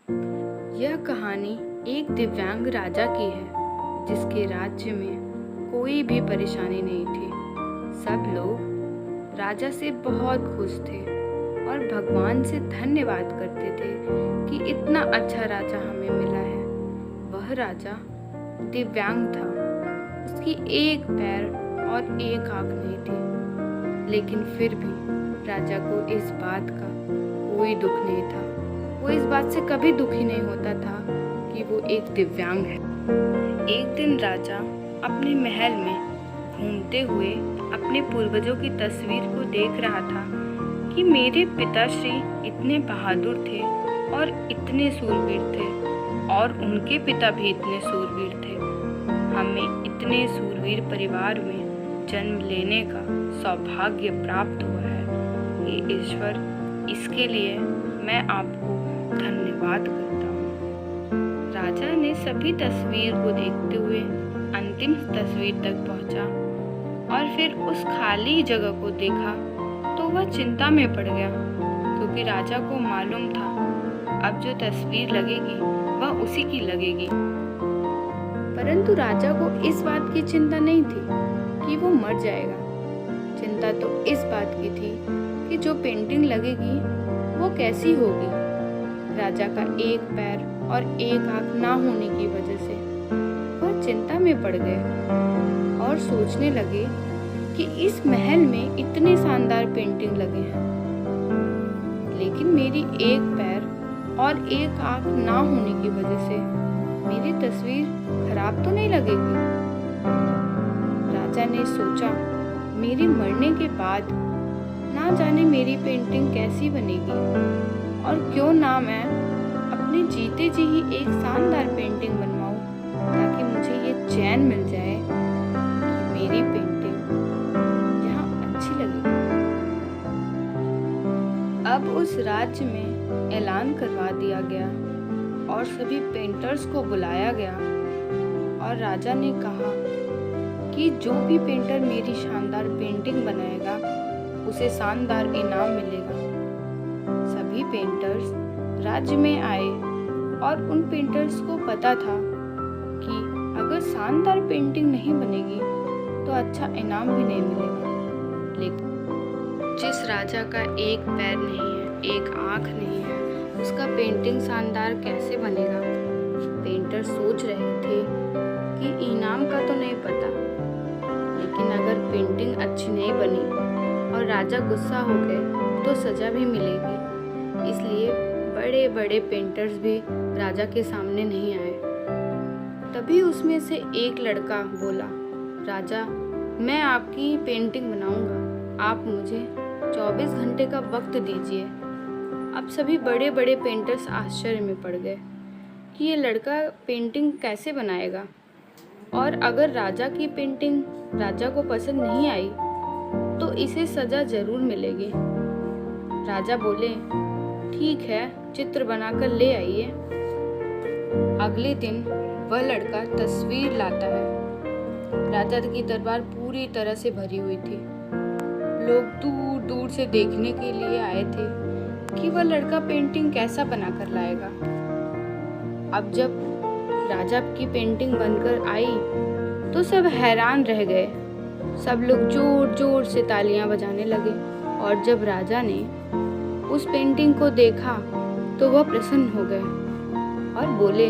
यह कहानी एक दिव्यांग राजा की है जिसके राज्य में कोई भी परेशानी नहीं थी। सब लोग राजा से बहुत खुश थे और भगवान से धन्यवाद करते थे कि इतना अच्छा राजा हमें मिला है। वह राजा दिव्यांग था, उसकी एक पैर और एक आंख नहीं थी, लेकिन फिर भी राजा को इस बात का कोई दुख नहीं था। वो इस बात से कभी दुखी नहीं होता था कि वो एक दिव्यांग है। एक दिन राजा अपने महल में घूमते हुए अपने पूर्वजों की तस्वीर को देख रहा था कि मेरे पिताश्री इतने बहादुर थे और इतने सूरवीर थे और उनके पिता भी इतने सूरवीर थे। हमें इतने सूरवीर परिवार में जन्म लेने का सौभाग्य प्राप्त हुआ है। हे ईश्वर, इसके लिए मैं आपको धन्यवाद करता हूँ। राजा ने सभी तस्वीर को देखते हुए अंतिम तस्वीर तक पहुँचा और फिर उस खाली जगह को देखा तो वह चिंता में पड़ गया, क्योंकि राजा को मालूम था अब जो तस्वीर लगेगी वह उसी की लगेगी। परंतु राजा को इस बात की चिंता नहीं थी कि वो मर जाएगा। चिंता तो इस बात की थी कि जो पेंटिंग लगेगी वो कैसी होगी। राजा का एक पैर और एक आंख ना होने की वजह से वह चिंता में पड़ गए और सोचने लगे कि इस महल में इतने शानदार पेंटिंग लगे हैं, लेकिन मेरी एक पैर और एक आंख ना होने की वजह से मेरी तस्वीर खराब तो नहीं लगेगी। राजा ने सोचा, मेरे मरने के बाद ना जाने मेरी पेंटिंग कैसी बनेगी, और क्यों ना मैं अपने जीते जी ही एक शानदार पेंटिंग बनवाऊं, ताकि मुझे ये चैन मिल जाए कि मेरी पेंटिंग यहाँ अच्छी लगेगी। अब उस राज्य में ऐलान करवा दिया गया और सभी पेंटर्स को बुलाया गया और राजा ने कहा कि जो भी पेंटर मेरी शानदार पेंटिंग बनाएगा उसे शानदार इनाम मिलेगा। सभी पेंटर्स राज्य में आए और उन पेंटर्स को पता था कि अगर शानदार पेंटिंग नहीं बनेगी तो अच्छा इनाम भी नहीं मिलेगा। लेकिन जिस राजा का एक पैर नहीं है, एक आंख नहीं है, उसका पेंटिंग शानदार कैसे बनेगा। पेंटर सोच रहे थे कि इनाम का तो नहीं पता, लेकिन अगर पेंटिंग अच्छी नहीं बनी और राजा गुस्सा हो गए तो सज़ा भी मिलेगी। इसलिए बड़े बड़े पेंटर्स भी राजा के सामने नहीं आए। तभी उसमें से एक लड़का बोला, राजा, मैं आपकी पेंटिंग बनाऊंगा, आप मुझे 24 घंटे का वक्त दीजिए। अब सभी बड़े बड़े पेंटर्स आश्चर्य में पड़ गए कि ये लड़का पेंटिंग कैसे बनाएगा, और अगर राजा की पेंटिंग राजा को पसंद नहीं आई तो इसे सज़ा ज़रूर मिलेगी। राजा बोले, ठीक है, चित्र बनाकर ले आइए। अगले दिन वह लड़का तस्वीर लाता है। राजा की दरबार पूरी तरह से भरी हुई थी। लोग दूर दूर से देखने के लिए आए थे कि वह लड़का पेंटिंग कैसा बनाकर लाएगा। अब जब राजा की पेंटिंग बनकर आई तो सब हैरान रह गए। सब लोग जोर जोर से तालियां बजाने लगे, और जब राजा ने उस पेंटिंग को देखा तो वह प्रसन्न हो गए और बोले,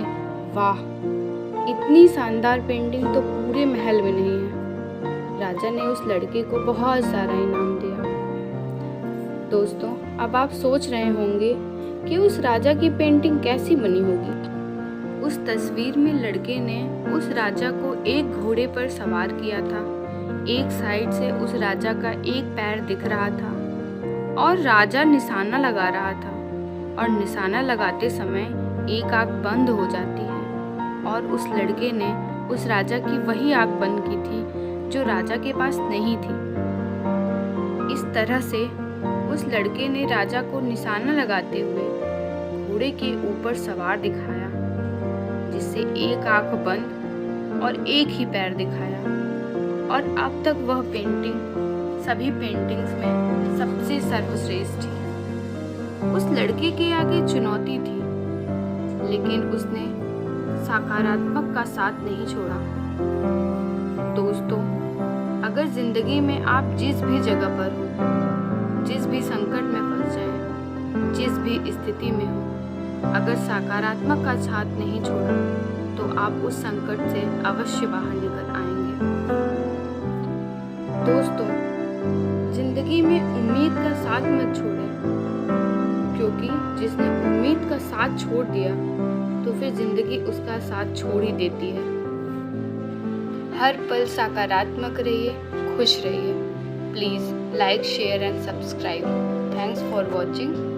वाह, इतनी शानदार पेंटिंग तो पूरे महल में नहीं है। राजा ने उस लड़के को बहुत सारा इनाम दिया। दोस्तों, अब आप सोच रहे होंगे कि उस राजा की पेंटिंग कैसी बनी होगी। उस तस्वीर में लड़के ने उस राजा को एक घोड़े पर सवार किया था। एक साइड से उस राजा का एक पैर दिख रहा था और राजा निशाना लगा रहा था, और निशाना लगाते समय एक आंख बंद हो जाती है, और उस लड़के ने उस राजा की वही आंख बंद की थी जो राजा के पास नहीं थी। इस तरह से उस लड़के ने राजा को निशाना लगाते हुए घोड़े के ऊपर सवार दिखाया, जिससे एक आंख बंद और एक ही पैर दिखाया। और अब तक वह पेंटिंग सभी पेंटिंग्स में सबसे सर्वश्रेष्ठ थी। उस लड़के के आगे चुनौती थी लेकिन उसने सकारात्मक का साथ नहीं छोड़ा। दोस्तों, अगर जिंदगी में आप जिस भी जगह पर हो, जिस भी संकट में फंस जाए, जिस भी स्थिति में हो, अगर सकारात्मक का साथ नहीं छोड़ा तो आप उस संकट से अवश्य बाहर निकल आएंगे। दोस्तों, जिंदगी में उम्मीद का साथ मत छोड़ें, क्योंकि जिसने उम्मीद का साथ छोड़ दिया तो फिर जिंदगी उसका साथ छोड़ ही देती है। हर पल सकारात्मक रहिए, खुश रहिए। Please like, share and subscribe. Thanks for watching.